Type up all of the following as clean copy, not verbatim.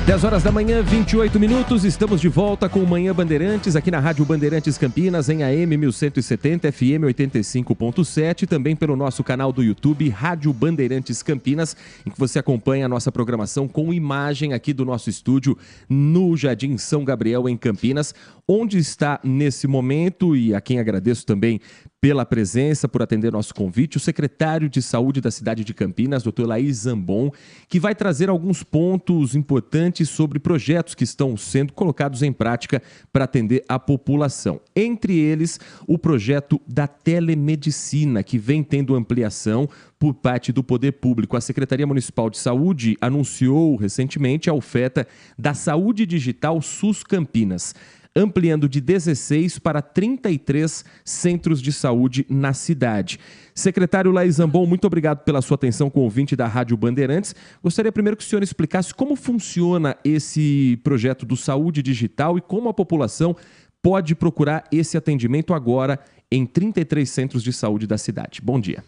10 horas da manhã, 28 minutos, estamos de volta com o Manhã Bandeirantes, aqui na Rádio Bandeirantes Campinas, em AM 1170, FM 85.7, também pelo nosso canal do YouTube, Rádio Bandeirantes Campinas, em que você acompanha a nossa programação com imagem aqui do nosso estúdio no Jardim São Gabriel, em Campinas, onde está nesse momento, e a quem agradeço também pela presença, por atender nosso convite, o secretário de Saúde da cidade de Campinas, Dr. Laís Zambon, que vai trazer alguns pontos importantes sobre projetos que estão sendo colocados em prática para atender a população. Entre eles, o projeto da telemedicina, que vem tendo ampliação por parte do Poder Público. A Secretaria Municipal de Saúde anunciou recentemente a oferta da Saúde Digital SUS Campinas, ampliando de 16 para 33 centros de saúde na cidade. Secretário Laís Zambon, muito obrigado pela sua atenção com o ouvinte da Rádio Bandeirantes. Gostaria primeiro que o senhor explicasse como funciona esse projeto do Saúde Digital e como a população pode procurar esse atendimento agora em 33 centros de saúde da cidade. Bom dia.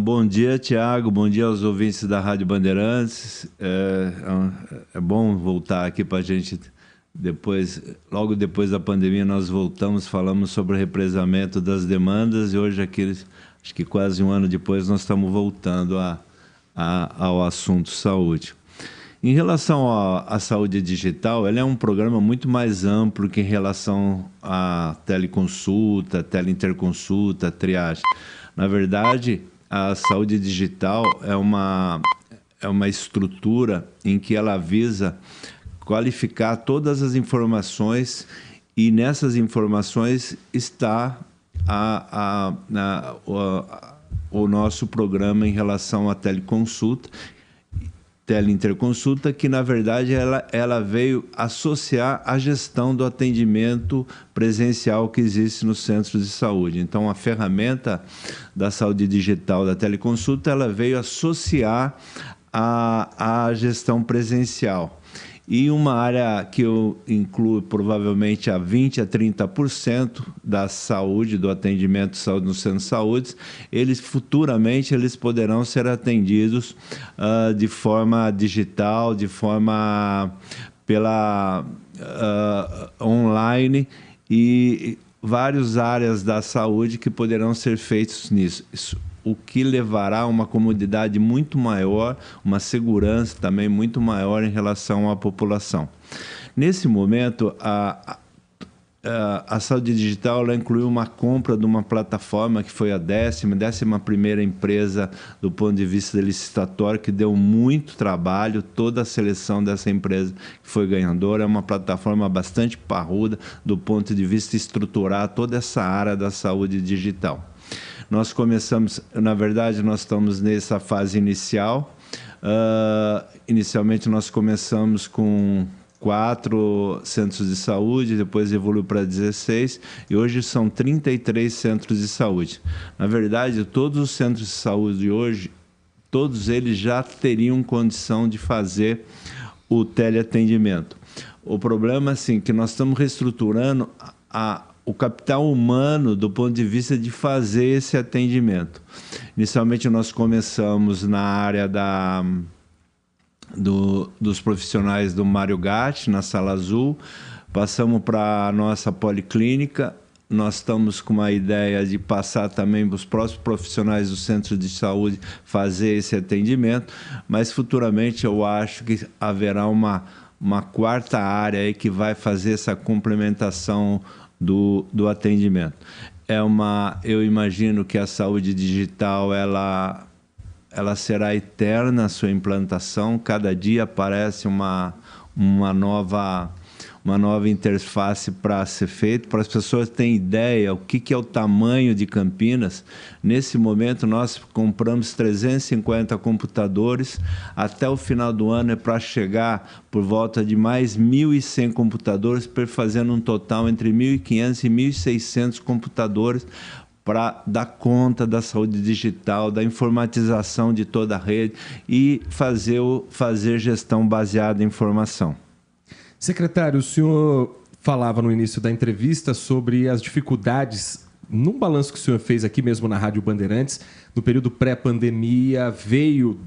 Bom dia, Tiago. Bom dia aos ouvintes da Rádio Bandeirantes. É bom voltar aqui para a gente... Logo depois da pandemia, nós voltamos, falamos sobre o represamento das demandas e hoje, acho que quase um ano depois, nós estamos voltando ao assunto saúde. Em relação à saúde digital, ela é um programa muito mais amplo que em relação à teleconsulta, teleinterconsulta, triagem. Na verdade, a saúde digital é uma estrutura em que ela visa qualificar todas as informações e nessas informações está o nosso programa em relação à teleconsulta, teleinterconsulta, que na verdade ela veio associar a gestão do atendimento presencial que existe nos centros de saúde. Então a ferramenta da saúde digital da teleconsulta ela veio associar a gestão presencial. E uma área que eu incluo provavelmente a 20% a 30% da saúde, do atendimento de saúde no centro de saúde, futuramente eles poderão ser atendidos de forma digital, de forma online e várias áreas da saúde que poderão ser feitos nisso. O que levará a uma comodidade muito maior, uma segurança também muito maior em relação à população. Nesse momento, a saúde digital ela incluiu uma compra de uma plataforma que foi a 11ª empresa do ponto de vista licitatório, que deu muito trabalho, toda a seleção dessa empresa que foi ganhadora. É uma plataforma bastante parruda do ponto de vista estruturar toda essa área da saúde digital. Nós começamos, na verdade, nós estamos nessa fase inicial. Inicialmente, nós começamos com 4 centros de saúde, depois evoluiu para 16 e hoje são 33 centros de saúde. Na verdade, todos os centros de saúde hoje, todos eles já teriam condição de fazer o teleatendimento. O problema, assim, que nós estamos reestruturando o capital humano do ponto de vista de fazer esse atendimento. Inicialmente, nós começamos na área dos profissionais do Mário Gatti, na Sala Azul, passamos para a nossa policlínica, nós estamos com uma ideia de passar também para os próximos profissionais do centro de saúde fazer esse atendimento, mas futuramente eu acho que haverá uma quarta área aí que vai fazer essa complementação do atendimento. Eu imagino que a saúde digital ela será eterna a sua implantação, cada dia aparece uma nova interface para ser feito, para as pessoas terem ideia o que é o tamanho de Campinas. Nesse momento nós compramos 350 computadores, até o final do ano é para chegar por volta de mais 1.100 computadores, fazendo um total entre 1.500 e 1.600 computadores para dar conta da saúde digital, da informatização de toda a rede e fazer gestão baseada em informação. Secretário, o senhor falava no início da entrevista sobre as dificuldades, num balanço que o senhor fez aqui mesmo na Rádio Bandeirantes, no período pré-pandemia, veio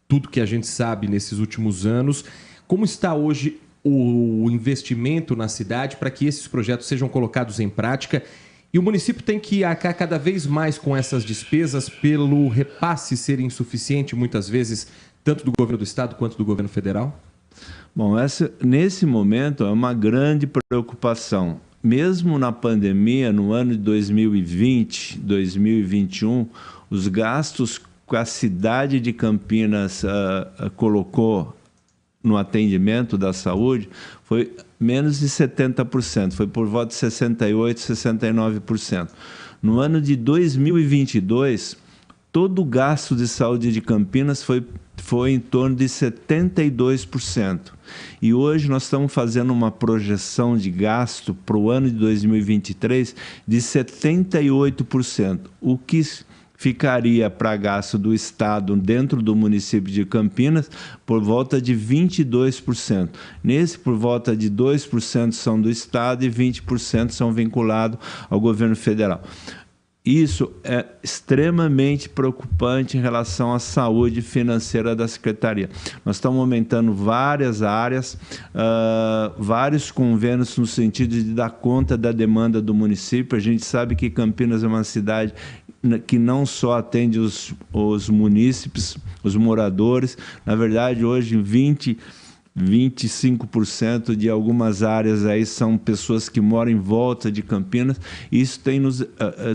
tudo que a gente sabe nesses últimos anos. Como está hoje o investimento na cidade para que esses projetos sejam colocados em prática? E o município tem que arcar cada vez mais com essas despesas pelo repasse ser insuficiente, muitas vezes, tanto do governo do estado quanto do governo federal? Bom, nesse momento é uma grande preocupação. Mesmo na pandemia, no ano de 2020, 2021, os gastos que a cidade de Campinas colocou no atendimento da saúde foi menos de 70%, foi por volta de 68%, 69%. No ano de 2022, todo o gasto de saúde de Campinas foi em torno de 72%. E hoje nós estamos fazendo uma projeção de gasto para o ano de 2023 de 78%, o que ficaria para gasto do Estado dentro do município de Campinas por volta de 22%. Nesse, por volta de 2% são do Estado e 20% são vinculados ao governo federal. Isso é extremamente preocupante em relação à saúde financeira da Secretaria. Nós estamos aumentando várias áreas, vários convênios no sentido de dar conta da demanda do município. A gente sabe que Campinas é uma cidade que não só atende os munícipes, os moradores. Na verdade, hoje 25% de algumas áreas aí são pessoas que moram em volta de Campinas. Isso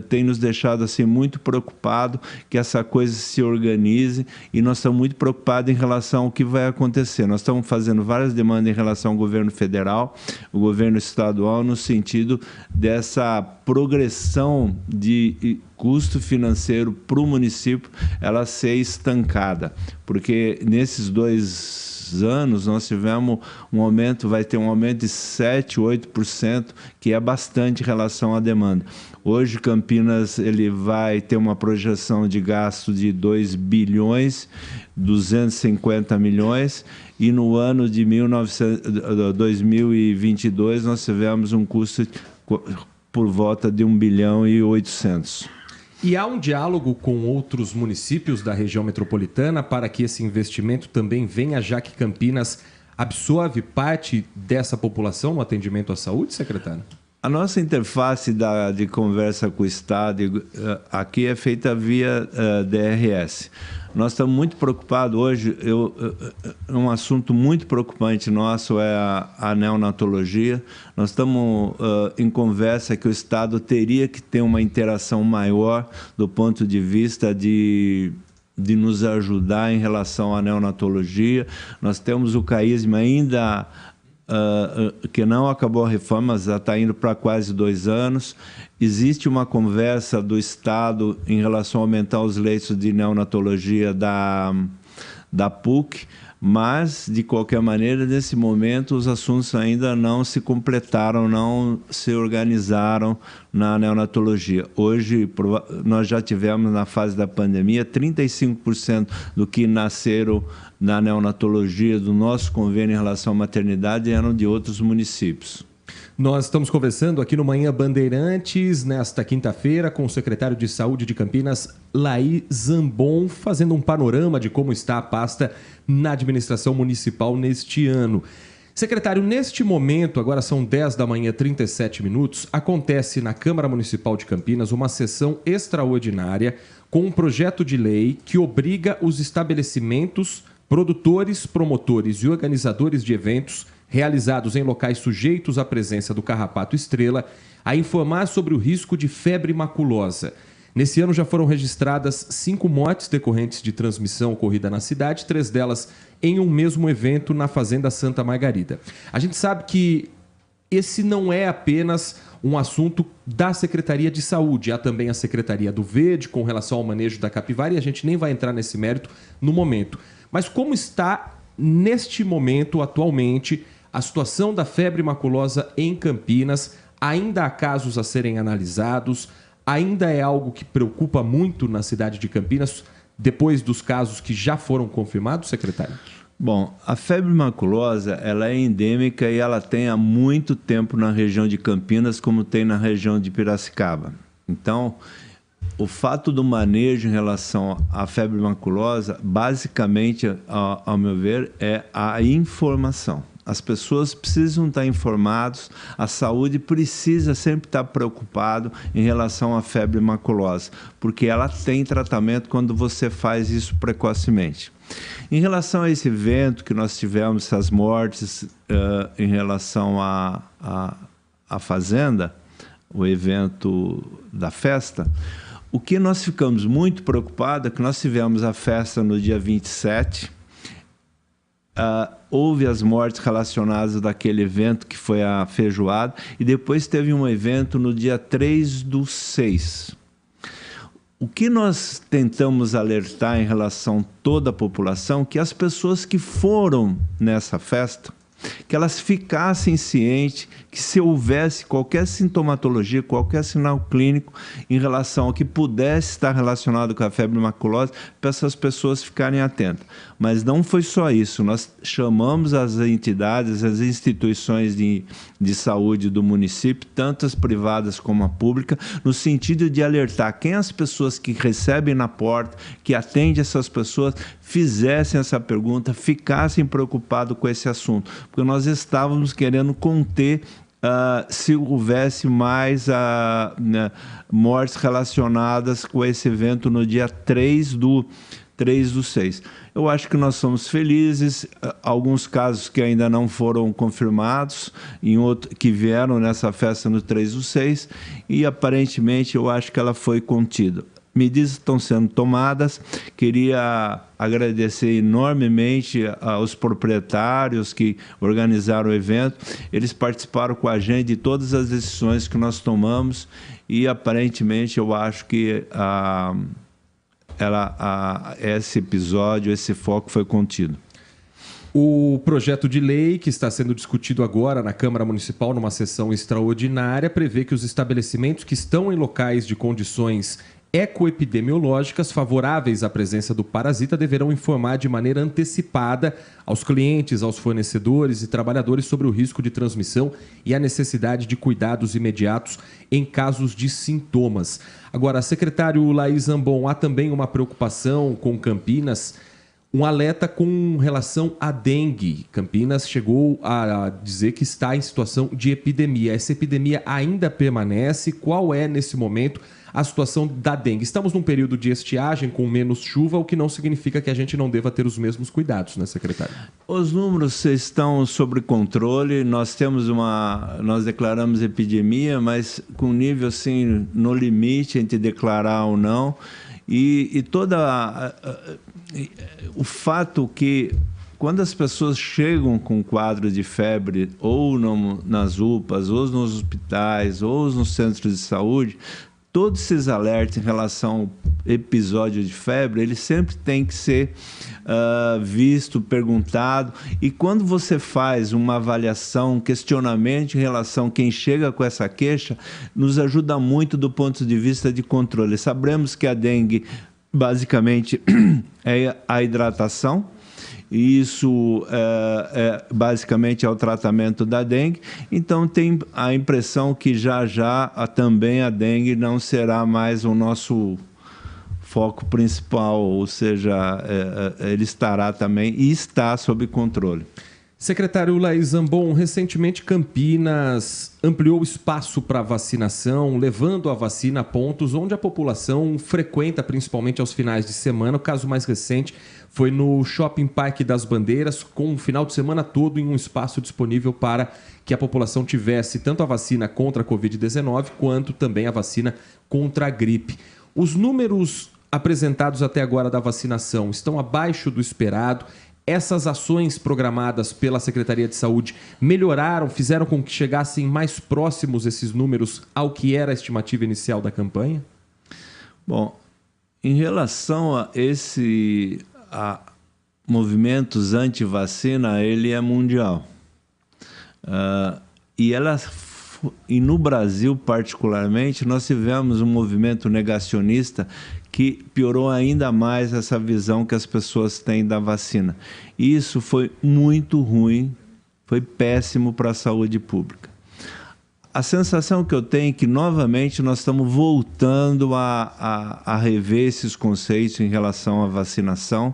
tem nos deixado assim, muito preocupado que essa coisa se organize, e nós estamos muito preocupados em relação ao que vai acontecer. Nós estamos fazendo várias demandas em relação ao governo federal, o governo estadual, no sentido dessa progressão de custo financeiro para o município ela ser estancada, porque nesses 2 anos nós tivemos vai ter um aumento de 7%, 8%, que é bastante em relação à demanda. Hoje Campinas ele vai ter uma projeção de gasto de 2 bilhões 250 milhões, e no ano de 2022 nós tivemos um custo por volta de 1 bilhão e 800. E há um diálogo com outros municípios da região metropolitana para que esse investimento também venha, já que Campinas absorve parte dessa população no atendimento à saúde, secretário? A nossa interface de conversa com o Estado aqui é feita via DRS. Nós estamos muito preocupados hoje, um assunto muito preocupante nosso é a neonatologia. Nós estamos em conversa que o Estado teria que ter uma interação maior do ponto de vista de nos ajudar em relação à neonatologia. Nós temos o CAISM ainda que não acabou a reforma, mas já está indo para quase 2 anos. Existe uma conversa do Estado em relação a aumentar os leitos de neonatologia da PUC, mas, de qualquer maneira, nesse momento, os assuntos ainda não se completaram, não se organizaram na neonatologia. Hoje, nós já tivemos, na fase da pandemia, 35% do que nasceram na neonatologia do nosso convênio em relação à maternidade eram de outros municípios. Nós estamos conversando aqui no Manhã Bandeirantes, nesta quinta-feira, com o secretário de Saúde de Campinas, Laí Zambon, fazendo um panorama de como está a pasta na administração municipal neste ano. Secretário, neste momento, agora são 10 da manhã, 37 minutos, acontece na Câmara Municipal de Campinas uma sessão extraordinária com um projeto de lei que obriga os estabelecimentos, produtores, promotores e organizadores de eventos realizados em locais sujeitos à presença do carrapato estrela, a informar sobre o risco de febre maculosa. Nesse ano já foram registradas 5 mortes decorrentes de transmissão ocorrida na cidade, 3 delas em um mesmo evento na Fazenda Santa Margarida. A gente sabe que esse não é apenas um assunto da Secretaria de Saúde, há também a Secretaria do Verde com relação ao manejo da capivara, e a gente nem vai entrar nesse mérito no momento. Mas como está, neste momento, atualmente, a situação da febre maculosa em Campinas? Ainda há casos a serem analisados? Ainda é algo que preocupa muito na cidade de Campinas, depois dos casos que já foram confirmados, secretário? Bom, a febre maculosa ela é endêmica e ela tem há muito tempo na região de Campinas, como tem na região de Piracicaba. Então, O fato do manejo em relação à febre maculosa, basicamente, ao meu ver, é a informação. As pessoas precisam estar informadas, a saúde precisa sempre estar preocupado em relação à febre maculosa, porque ela tem tratamento quando você faz isso precocemente. Em relação a esse evento que nós tivemos, essas mortes em relação à fazenda, o evento da festa, o que nós ficamos muito preocupados é que nós tivemos a festa no dia 27, houve as mortes relacionadas daquele evento que foi a feijoada, e depois teve um evento no dia 3/6. O que nós tentamos alertar em relação a toda a população, que as pessoas que foram nessa festa, que elas ficassem cientes que se houvesse qualquer sintomatologia, qualquer sinal clínico em relação ao que pudesse estar relacionado com a febre maculosa, para essas pessoas ficarem atentas. Mas não foi só isso, nós chamamos as entidades, as instituições de saúde do município, tanto as privadas como a pública, no sentido de alertar quem as pessoas que recebem na porta, que atendem essas pessoas, fizessem essa pergunta, ficassem preocupados com esse assunto, porque nós estávamos querendo conter se houvesse mais mortes relacionadas com esse evento no dia 3/6. Eu acho que nós somos felizes, alguns casos que ainda não foram confirmados, que vieram nessa festa no 3/6, e aparentemente eu acho que ela foi contida. Medidas estão sendo tomadas. Queria agradecer enormemente aos proprietários que organizaram o evento. Eles participaram com a gente de todas as decisões que nós tomamos e, aparentemente, eu acho que esse episódio, esse foco foi contido. O projeto de lei que está sendo discutido agora na Câmara Municipal, numa sessão extraordinária, prevê que os estabelecimentos que estão em locais de condições ecoepidemiológicas favoráveis à presença do parasita deverão informar de maneira antecipada aos clientes, aos fornecedores e trabalhadores sobre o risco de transmissão e a necessidade de cuidados imediatos em casos de sintomas. Agora, secretário Laís Zambon, há também uma preocupação com Campinas, um alerta com relação à dengue. Campinas chegou a dizer que está em situação de epidemia. Essa epidemia ainda permanece? Qual é, nesse momento, a situação da dengue? Estamos num período de estiagem com menos chuva, o que não significa que a gente não deva ter os mesmos cuidados, né, secretário? Os números estão sob controle. Nós declaramos epidemia, mas com nível assim no limite entre declarar ou não. E o fato que quando as pessoas chegam com quadro de febre ou nas UPAs, ou nos hospitais, ou nos centros de saúde, todos esses alertas em relação ao episódio de febre, ele sempre tem que ser visto, perguntado. E quando você faz uma avaliação, um questionamento em relação a quem chega com essa queixa, nos ajuda muito do ponto de vista de controle. Sabemos que a dengue, basicamente, é a hidratação. Isso basicamente é o tratamento da dengue. Então tem a impressão que já também a dengue não será mais o nosso foco principal, ou seja, ele estará também e está sob controle. Secretário Laís Zambon, recentemente Campinas ampliou o espaço para vacinação, levando a vacina a pontos onde a população frequenta, principalmente aos finais de semana. O caso mais recente foi no Shopping Parque das Bandeiras, com o final de semana todo em um espaço disponível para que a população tivesse tanto a vacina contra a Covid-19 quanto também a vacina contra a gripe. Os números apresentados até agora da vacinação estão abaixo do esperado. Essas ações programadas pela Secretaria de Saúde melhoraram, fizeram com que chegassem mais próximos esses números ao que era a estimativa inicial da campanha? Bom, em relação a movimentos anti-vacina, ele é mundial. E no Brasil, particularmente, nós tivemos um movimento negacionista que piorou ainda mais essa visão que as pessoas têm da vacina. Isso foi muito ruim, foi péssimo para a saúde pública. A sensação que eu tenho é que, novamente, nós estamos voltando a rever esses conceitos em relação à vacinação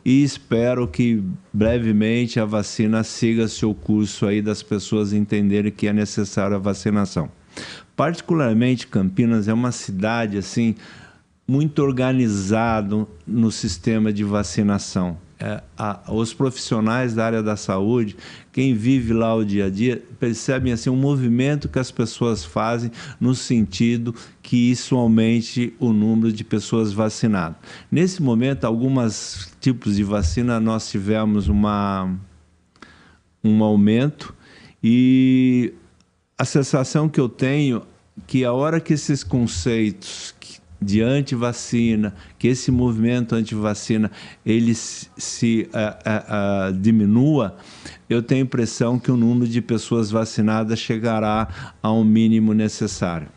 e espero que, brevemente, a vacina siga seu curso aí das pessoas entenderem que é necessária a vacinação. Particularmente, Campinas é uma cidade, assim, muito organizado no sistema de vacinação. Os profissionais da área da saúde, quem vive lá o dia a dia, percebem assim, um movimento que as pessoas fazem no sentido que isso aumente o número de pessoas vacinadas. Nesse momento, alguns tipos de vacina, nós tivemos um aumento e a sensação que eu tenho é que a hora que esses conceitos de antivacina, que esse movimento antivacina ele se diminua, eu tenho a impressão que o número de pessoas vacinadas chegará ao mínimo necessário.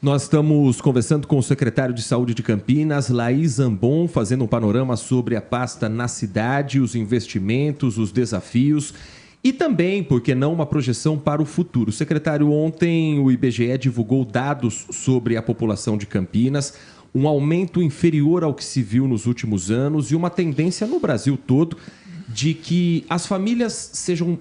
Nós estamos conversando com o secretário de Saúde de Campinas, Laís Zambon, fazendo um panorama sobre a pasta na cidade, os investimentos, os desafios e também, por que não, uma projeção para o futuro. Secretário, ontem o IBGE divulgou dados sobre a população de Campinas, um aumento inferior ao que se viu nos últimos anos e uma tendência no Brasil todo de que as famílias sejam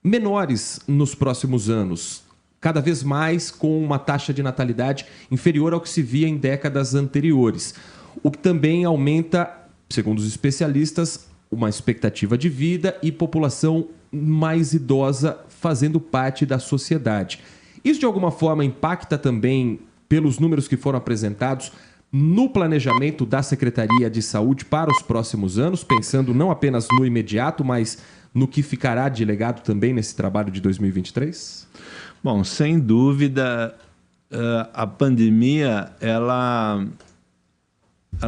menores nos próximos anos, cada vez mais com uma taxa de natalidade inferior ao que se via em décadas anteriores, o que também aumenta, segundo os especialistas, uma expectativa de vida e população mais idosa fazendo parte da sociedade. Isso, de alguma forma, impacta também, pelos números que foram apresentados, no planejamento da Secretaria de Saúde para os próximos anos, pensando não apenas no imediato, mas no que ficará de legado também nesse trabalho de 2023? Bom, sem dúvida, a pandemia, ela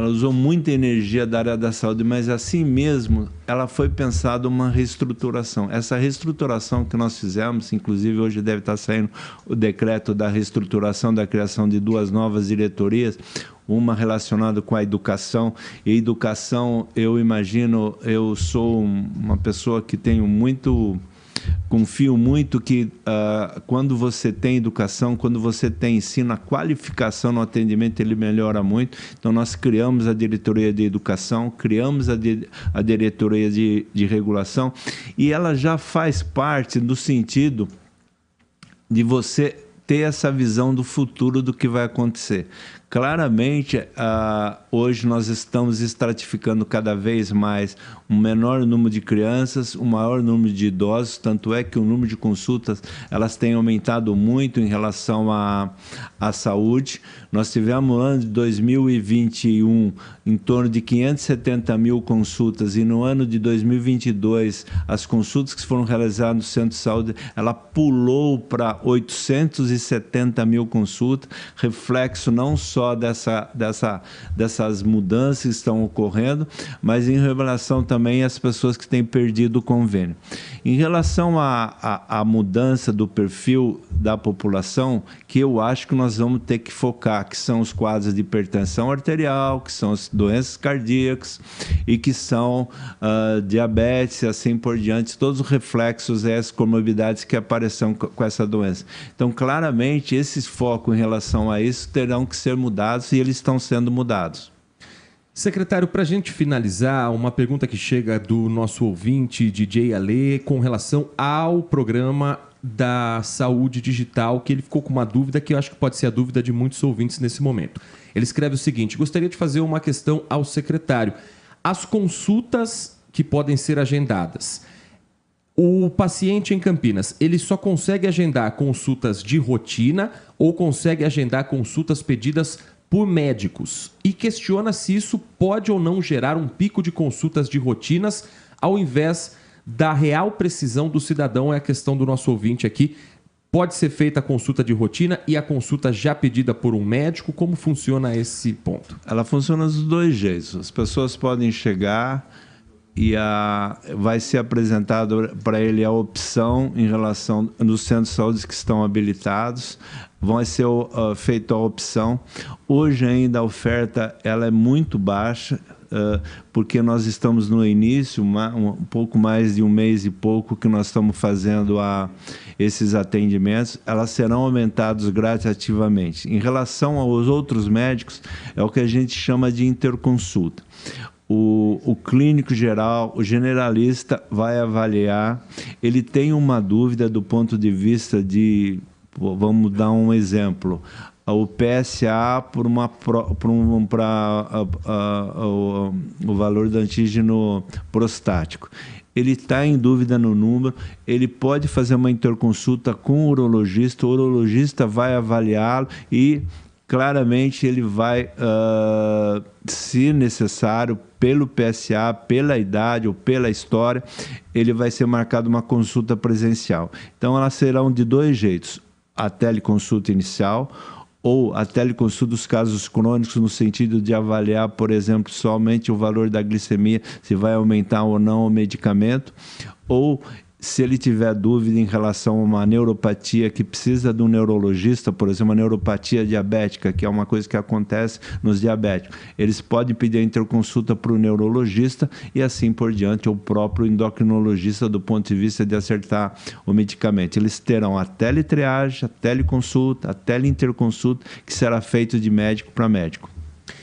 usou muita energia da área da saúde, mas assim mesmo ela foi pensada uma reestruturação. Essa reestruturação que nós fizemos, inclusive hoje deve estar saindo o decreto da reestruturação, da criação de 2 novas diretorias, uma relacionada com a educação. E educação, eu imagino, eu sou uma pessoa que confio muito que quando você tem educação, quando você tem ensino, a qualificação no atendimento ele melhora muito. Então nós criamos a diretoria de educação, criamos a diretoria de regulação e ela já faz parte do sentido de você ter essa visão do futuro do que vai acontecer. Claramente, hoje nós estamos estratificando cada vez mais um menor número de crianças, um maior número de idosos, tanto é que o número de consultas elas têm aumentado muito em relação à saúde. Nós tivemos no ano de 2021 em torno de 570 mil consultas e no ano de 2022 as consultas que foram realizadas no centro de saúde, ela pulou para 870 mil consultas, reflexo não só dessas mudanças que estão ocorrendo, mas em relação também às pessoas que têm perdido o convênio. Em relação à mudança do perfil da população, que eu acho que nós vamos ter que focar, que são os quadros de hipertensão arterial, que são as doenças cardíacas e que são diabetes e assim por diante, todos os reflexos e as comorbidades que aparecerão com essa doença. Então, claramente, esses focos em relação a isso terão que ser mudados e eles estão sendo mudados. Secretário, para a gente finalizar, uma pergunta que chega do nosso ouvinte, DJ Ale, com relação ao programa da saúde digital, que ele ficou com uma dúvida que eu acho que pode ser a dúvida de muitos ouvintes nesse momento. Ele escreve o seguinte: gostaria de fazer uma questão ao secretário. As consultas que podem ser agendadas, o paciente em Campinas, ele só consegue agendar consultas de rotina ou consegue agendar consultas pedidas por médicos? E questiona se isso pode ou não gerar um pico de consultas de rotinas ao invés da real precisão do cidadão. É a questão do nosso ouvinte aqui. Pode ser feita a consulta de rotina e a consulta já pedida por um médico? Como funciona esse ponto? Ela funciona dos dois jeitos. As pessoas podem chegar e vai ser apresentado para ele a opção em relação dos centros de saúde que estão habilitados, vai ser feita a opção. Hoje ainda a oferta ela é muito baixa, porque nós estamos no início, um pouco mais de um mês e pouco que nós estamos fazendo esses atendimentos, elas serão aumentadas gradativamente. Em relação aos outros médicos, é o que a gente chama de interconsulta. O clínico geral, o generalista vai avaliar, ele tem uma dúvida do ponto de vista de, vamos dar um exemplo, o PSA o valor do antígeno prostático. Ele está em dúvida no número, ele pode fazer uma interconsulta com o urologista vai avaliá-lo e claramente ele vai, se necessário, pelo PSA, pela idade ou pela história, ele vai ser marcado uma consulta presencial. Então, elas serão de dois jeitos: a teleconsulta inicial ou a teleconsulta dos casos crônicos, no sentido de avaliar, por exemplo, somente o valor da glicemia, se vai aumentar ou não o medicamento, ou se ele tiver dúvida em relação a uma neuropatia que precisa de um neurologista, por exemplo, uma neuropatia diabética, que é uma coisa que acontece nos diabéticos, eles podem pedir a interconsulta para o neurologista e assim por diante, ou o próprio endocrinologista, do ponto de vista de acertar o medicamento. Eles terão a teletriagem, a teleconsulta, a teleinterconsulta, que será feito de médico para médico.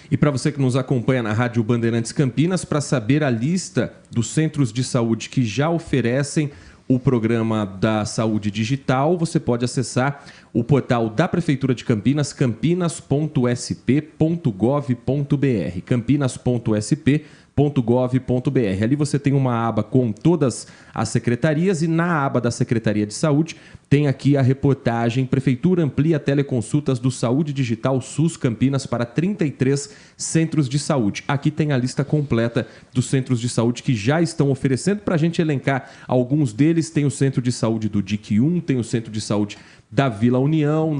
E para você que nos acompanha na Rádio Bandeirantes Campinas, para saber a lista dos centros de saúde que já oferecem o programa da saúde digital, você pode acessar o portal da Prefeitura de Campinas, campinas.sp.gov.br, campinas.sp.gov.br. Ali você tem uma aba com todas as secretarias e na aba da Secretaria de Saúde tem aqui a reportagem: Prefeitura amplia teleconsultas do Saúde Digital SUS Campinas para 33 centros de saúde. Aqui tem a lista completa dos centros de saúde que já estão oferecendo. Para a gente elencar alguns deles, tem o Centro de Saúde do DIC 1, tem o Centro de Saúde da Vila União,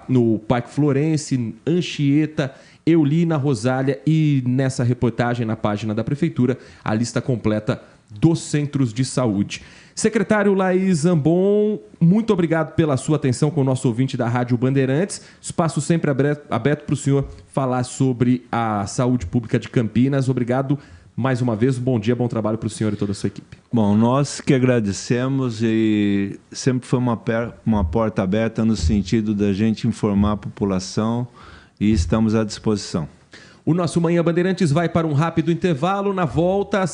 no Parque Florense, Anchieta, Eulina, Rosália, e nessa reportagem na página da Prefeitura, a lista completa dos centros de saúde. Secretário Laís Zambon, muito obrigado pela sua atenção com o nosso ouvinte da Rádio Bandeirantes. Espaço sempre aberto para o senhor falar sobre a saúde pública de Campinas. Obrigado mais uma vez. Bom dia, bom trabalho para o senhor e toda a sua equipe. Bom, nós que agradecemos, e sempre foi uma porta aberta no sentido da gente informar a população, e estamos à disposição. O nosso Manhã Bandeirantes vai para um rápido intervalo. Na volta,